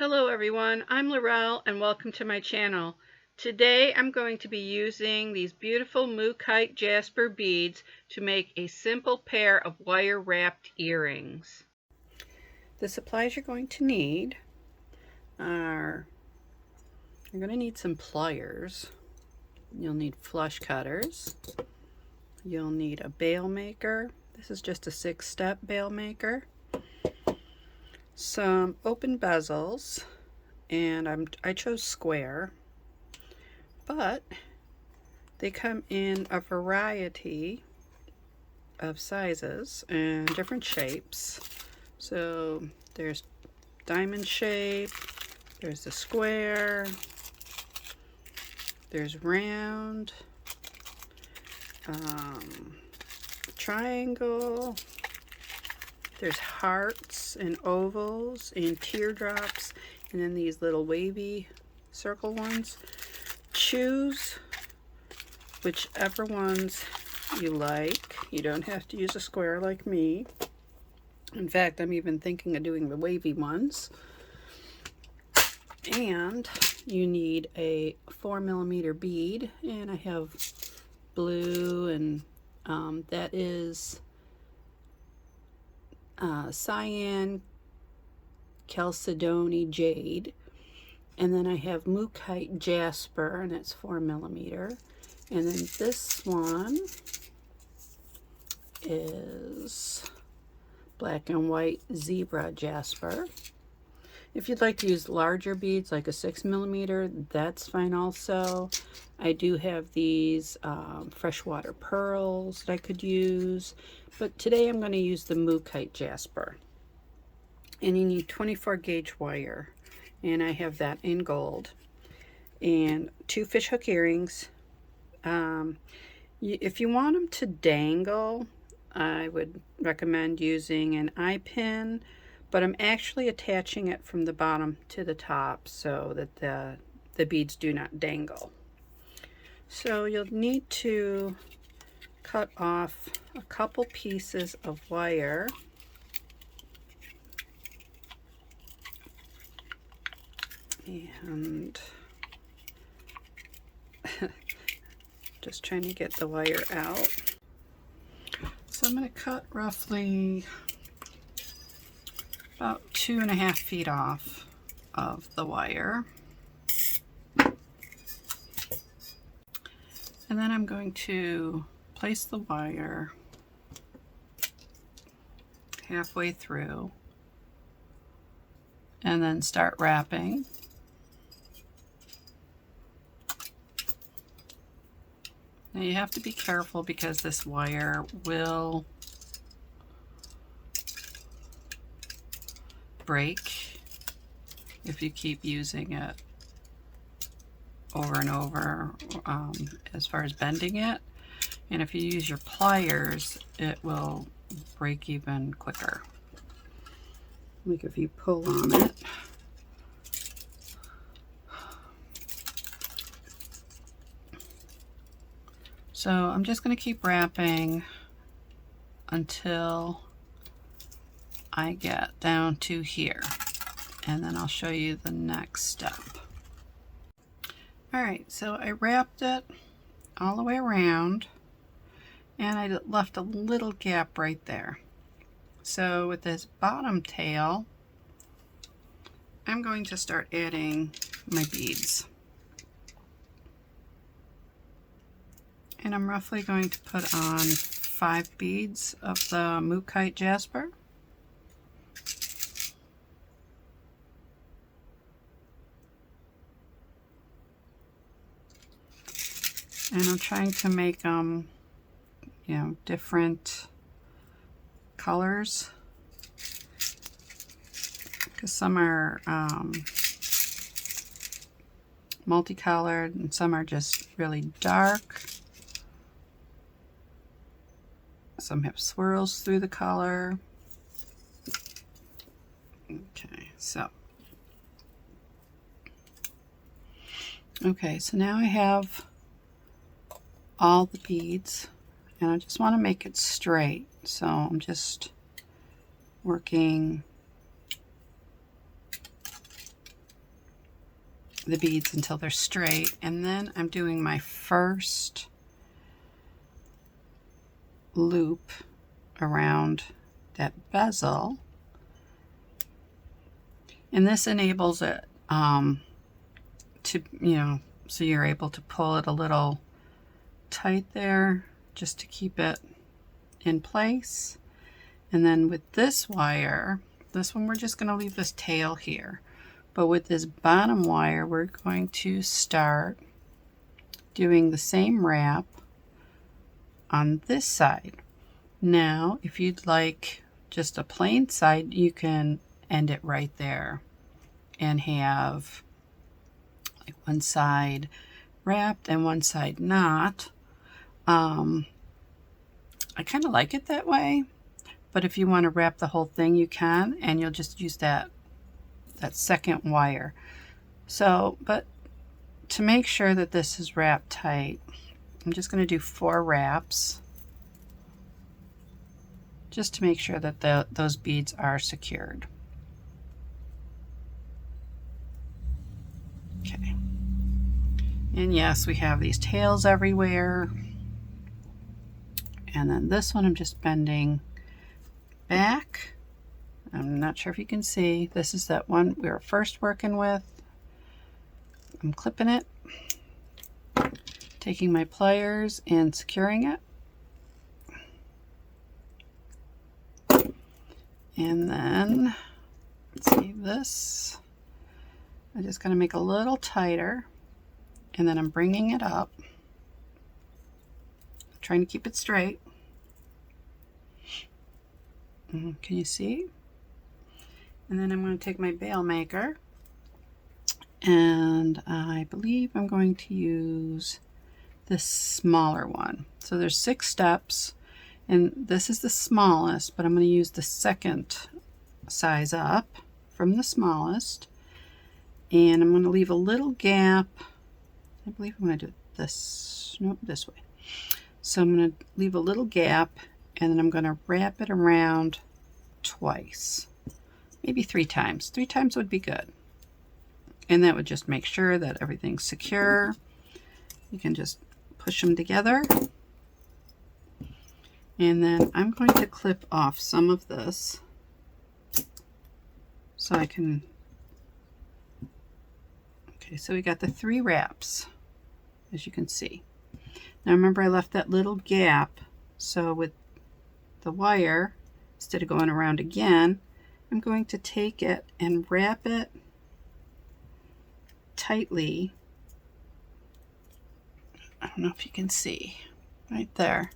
Hello everyone, I'm Laurel and welcome to my channel. Today I'm going to be using these beautiful Mookaite Jasper beads to make a simple pair of wire wrapped earrings. The supplies you're going to need are, you're going to need some pliers, you'll need flush cutters, you'll need a bail maker. This is just a 6-step bail maker. Some open bezels, and I chose square, but they come in a variety of sizes and different shapes. So there's diamond shape, there's the square, there's round, triangle, there's hearts and ovals and teardrops, and then these little wavy circle ones. Choose whichever ones you like. You don't have to use a square like me. In fact, I'm even thinking of doing the wavy ones. And you need a 4mm bead, and I have blue, and that is cyan, chalcedony jade, and then I have Mookaite Jasper, and it's 4mm, and then this one is black and white zebra jasper. If you'd like to use larger beads like a 6mm, that's fine also. I do have these freshwater pearls that I could use, but today I'm going to use the Mookaite Jasper. And you need 24 gauge wire, and I have that in gold. And 2 fishhook earrings. If you want them to dangle, I would recommend using an eye pin, but I'm actually attaching it from the bottom to the top so that the beads do not dangle. So you'll need to cut off a couple pieces of wire. And just trying to get the wire out. So I'm going to cut roughly about 2.5 feet off of the wire. And then I'm going to place the wire halfway through and then start wrapping. Now you have to be careful because this wire will break if you keep using it over and over as far as bending it. And if you use your pliers, it will break even quicker. Like if you pull on it. So I'm just going to keep wrapping until I get down to here, and then I'll show you the next step. Alright, so I wrapped it all the way around, and I left a little gap right there. So with this bottom tail, I'm going to start adding my beads. And I'm roughly going to put on 5 beads of the Mookaite Jasper. And I'm trying to make them, you know, different colors, because some are multicolored and some are just really dark. Some have swirls through the color. Okay, so now I have all the beads, and I just want to make it straight, so I'm just working the beads until they're straight, and then I'm doing my first loop around that bezel, and this enables it to, you know, so you're able to pull it a little tight there just to keep it in place. And then with this wire, this one we're just going to leave this tail here, but with this bottom wire we're going to start doing the same wrap on this side. Now if you'd like just a plain side, you can end it right there and have like one side wrapped and one side not. I kind of like it that way, but if you want to wrap the whole thing you can, and you'll just use that second wire. So, but to make sure that this is wrapped tight, I'm just going to do 4 wraps just to make sure that those beads are secured. Okay. And yes, we have these tails everywhere. And then this one I'm just bending back. I'm not sure if you can see. This is that one we were first working with. I'm clipping it, taking my pliers and securing it. And then, let's see, this, I'm just going to make a little tighter, and then I'm bringing it up, trying to keep it straight. Can you see? And then I'm going to take my bail maker, and I believe I'm going to use this smaller one. So there's 6 steps, and this is the smallest, but I'm going to use the second size up from the smallest, and I'm going to leave a little gap. I believe I'm going to do it this way. So I'm going to leave a little gap, and then I'm going to wrap it around twice, maybe 3 times. 3 times would be good, and that would just make sure that everything's secure. You can just push them together, and then I'm going to clip off some of this so I can, okay, so we got the 3 wraps, as you can see. Now remember, I left that little gap, so with the wire, instead of going around again, I'm going to take it and wrap it tightly. I don't know if you can see right there.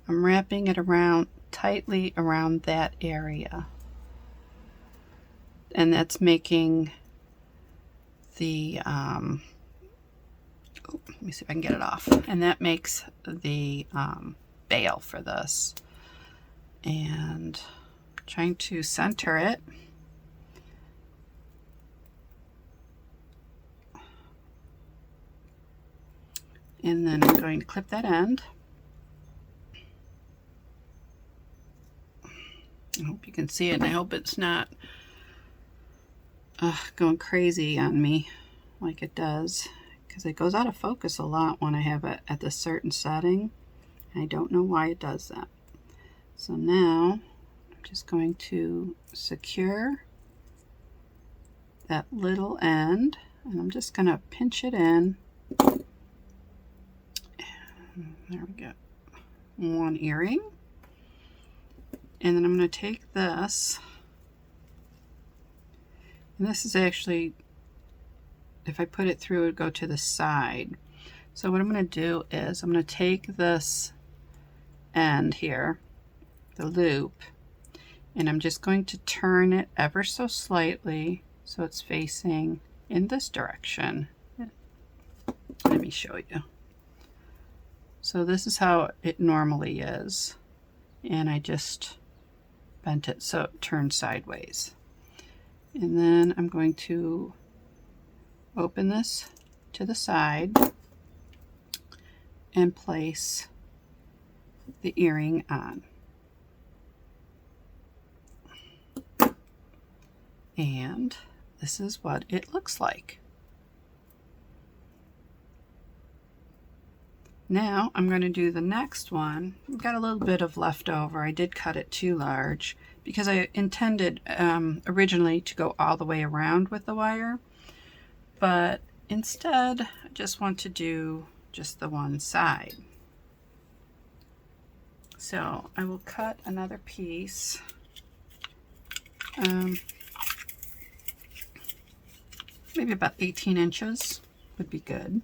I'm wrapping it around tightly around that area, and that's making the let me see if I can get it off, and that makes the bail for this. And trying to center it, and then I'm going to clip that end. I hope you can see it, and I hope it's not going crazy on me like it does, because it goes out of focus a lot when I have it at this certain setting. I don't know why it does that. So now I'm just going to secure that little end, and I'm just going to pinch it in. And there we go. One earring. And then I'm going to take this, and this is actually, if I put it through, it would go to the side. So what I'm going to do is I'm going to take this end here, the loop, and I'm just going to turn it ever so slightly so it's facing in this direction. Let me show you. So this is how it normally is, and I just bent it so it turns sideways. And then I'm going to open this to the side and place the earring on. And this is what it looks like. Now I'm going to do the next one. I've got a little bit of leftover. I did cut it too large because I intended originally to go all the way around with the wire, but instead I just want to do just the one side. So I will cut another piece. Maybe about 18 inches would be good.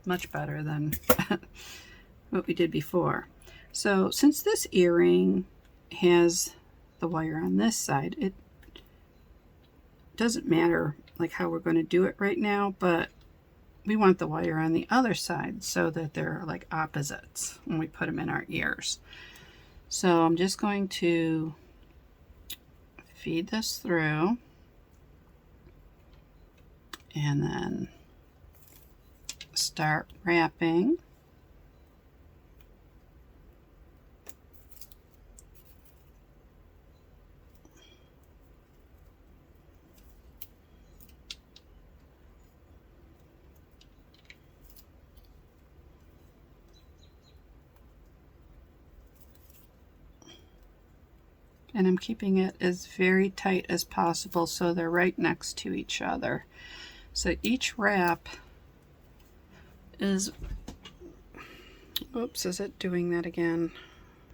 Much better than what we did before. So since this earring has the wire on this side, it doesn't matter like how we're going to do it right now, but we want the wire on the other side so that they're like opposites when we put them in our ears. So I'm just going to feed this through and then start wrapping. And I'm keeping it as very tight as possible so they're right next to each other. So each wrap is, oops, is it doing that again?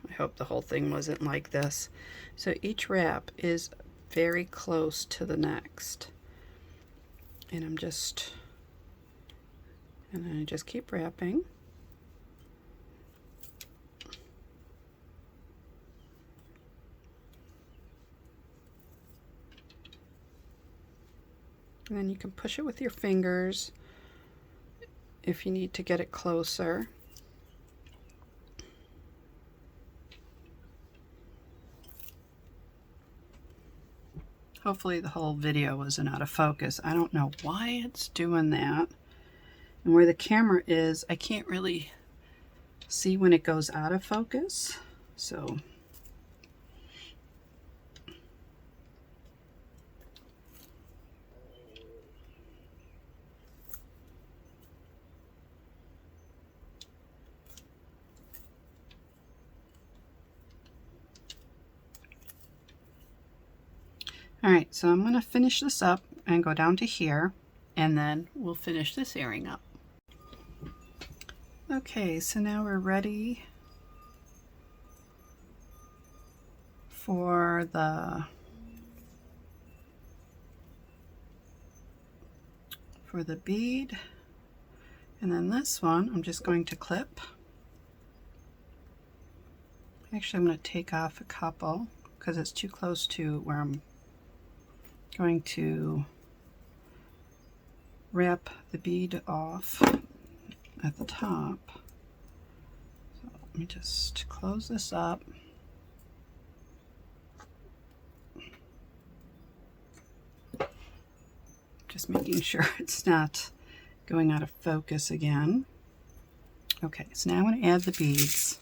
I hope the whole thing wasn't like this. So each wrap is very close to the next. And I just keep wrapping. And then you can push it with your fingers if you need to get it closer. Hopefully the whole video wasn't out of focus. I don't know why it's doing that. And where the camera is, I can't really see when it goes out of focus. So alright, so I'm going to finish this up and go down to here, and then we'll finish this earring up. Okay, so now we're ready for the bead. And then this one I'm just going to clip. Actually, I'm going to take off a couple because it's too close to where I'm going to wrap the bead off at the top. So let me just close this up. Just making sure it's not going out of focus again. Okay, so now I'm going to add the beads.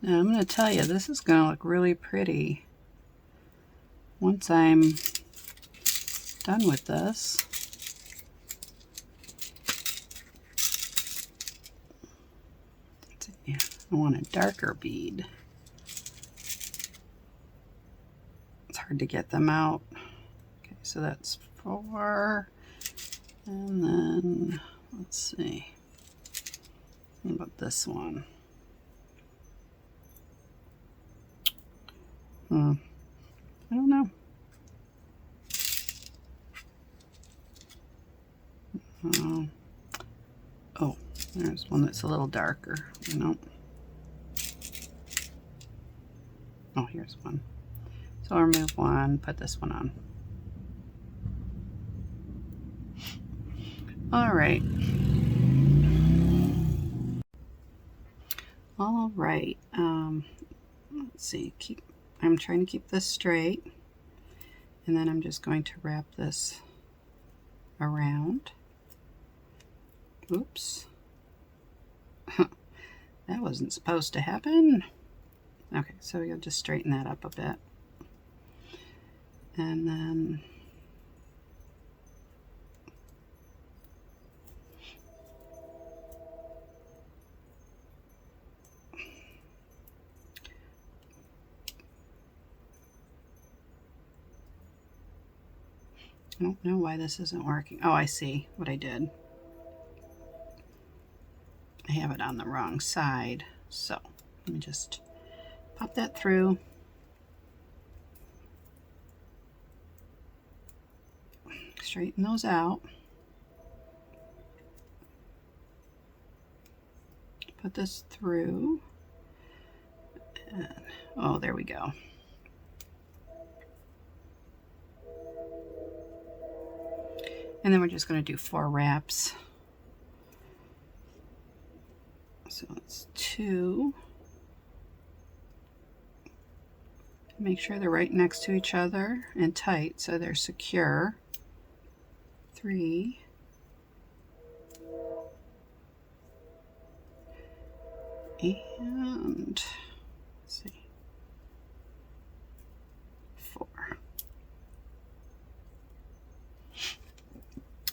Now I'm going to tell you, this is going to look really pretty once I'm done with this. Yeah, I want a darker bead. It's hard to get them out. Okay, so that's 4. And then, let's see. What about this one? I don't know. Oh, there's one that's a little darker. No. Oh, here's one. So I'll remove one, put this one on. All right. All right. Let's see. I'm trying to keep this straight, and then I'm just going to wrap this around. Oops. That wasn't supposed to happen. Okay, so you'll just straighten that up a bit. And then I don't know why this isn't working. Oh, I see what I did. I have it on the wrong side. So let me just pop that through. Straighten those out. Put this through. And, oh, there we go. And then we're just going to do 4 wraps. So it's 2. Make sure they're right next to each other and tight so they're secure. 3. And let's see, 4.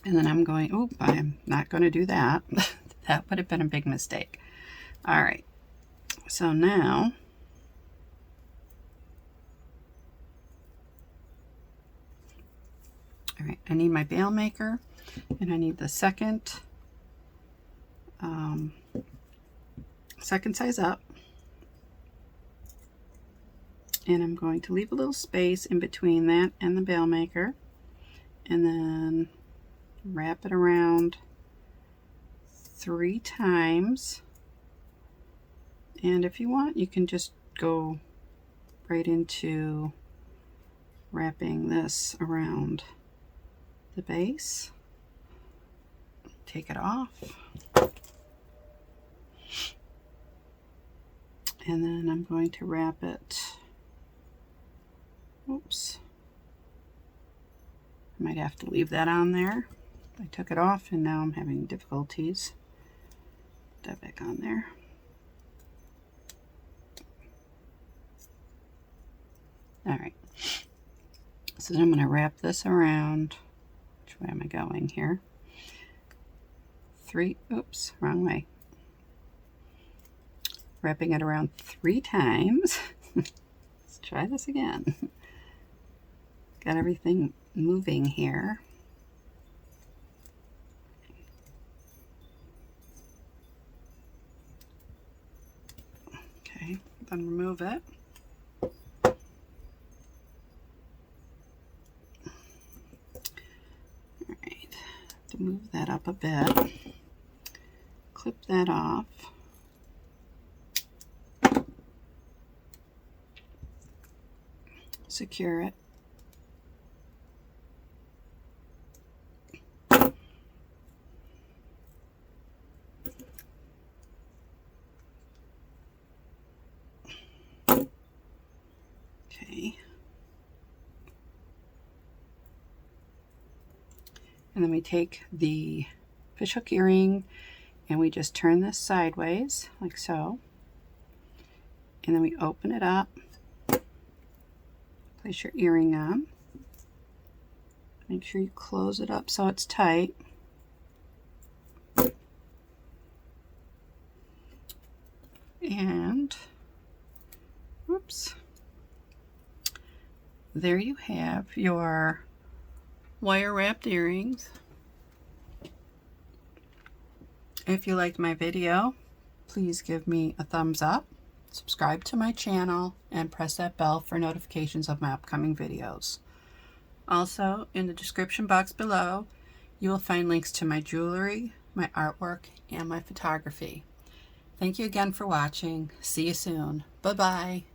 And then I'm going, oh, I'm not going to do that. That would have been a big mistake. All right, so now all right, I need my bail maker, and I need the second size up, and I'm going to leave a little space in between that and the bail maker, and then wrap it around 3 times. And if you want, you can just go right into wrapping this around the base. Take it off. And then I'm going to wrap it. Oops. I might have to leave that on there. I took it off and now I'm having difficulties. Put that back on there. All right. So then I'm going to wrap this around. Which way am I going here? 3, oops, wrong way. Wrapping it around 3 times. Let's try this again. Got everything moving here. Okay, then remove it. Alright, to move that up a bit. Clip that off. Secure it. Okay. And then we take the fishhook earring and we just turn this sideways like so. And then we open it up. Place your earring on. Make sure you close it up so it's tight. And, whoops, there you have your wire wrapped earrings. If you liked my video, please give me a thumbs up. Subscribe to my channel and press that bell for notifications of my upcoming videos. Also, in the description box below, you will find links to my jewelry, my artwork, and my photography. Thank you again for watching. See you soon. Bye-bye.